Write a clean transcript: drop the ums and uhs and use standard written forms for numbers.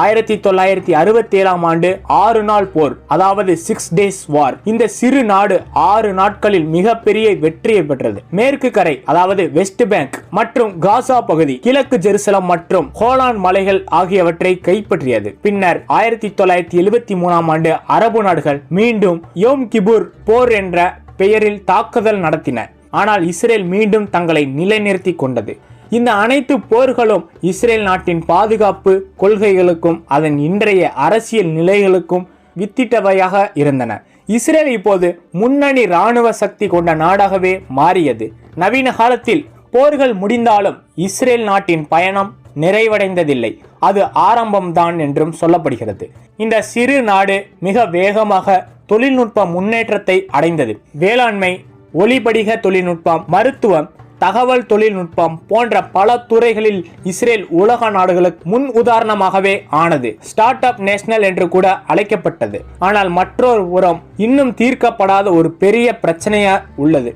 1967ஆம் ஆண்டு 6 நாள் போர், அதாவது 6 days war. இந்த சிறு நாடு 6 நாட்களில் மிகப்பெரிய வெற்றியை பெற்றது. மேற்கு கரை, அதாவது வெஸ்ட் பேங்க் மற்றும் காசா பகுதி, கிழக்கு ஜெருசலம் மற்றும் கோலான் மலைகள் ஆகியவற்றை கைப்பற்றியது. பின்னர் 1973ஆம் ஆண்டு அரபு நாடுகள் மீண்டும் யோம் கிபுர் போர் என்ற பெயரில் தாக்குதல் நடத்தின. ஆனால் இஸ்ரேல் மீண்டும் தங்களை நிலைநிறுத்தி கொண்டது. இந்த அனைத்து போர்களும் இஸ்ரேல் நாட்டின் பாதுகாப்பு கொள்கைகளுக்கும் அதன் இன்றைய அரசியல் நிலைகளுக்கும் வித்திட்டவையாக இருந்தன. இஸ்ரேல் இப்போது முன்னணி இராணுவ சக்தி கொண்ட நாடாகவே மாறியது. நவீன காலத்தில் போர்கள் முடிந்தாலும் இஸ்ரேல் நாட்டின் பயணம் நிறைவடைந்ததில்லை, அது ஆரம்பம்தான் என்றும் சொல்லப்படுகிறது. இந்த சிறு நாடு மிக வேகமாக தொழில்நுட்ப முன்னேற்றத்தை அடைந்தது. வேளாண்மை, ஒளிபடிக தொழில்நுட்பம், மருத்துவம், தகவல் தொழில்நுட்பம் போன்ற பல துறைகளில் இஸ்ரேல் உலக நாடுகளுக்கு முன் உதாரணமாகவே ஆனது. ஸ்டார்ட் அப் நேஷனல் என்று கூட அழைக்கப்பட்டது. ஆனால் மற்றொரு புறம் இன்னும் தீர்க்கப்படாத ஒரு பெரிய பிரச்சனையா உள்ளது.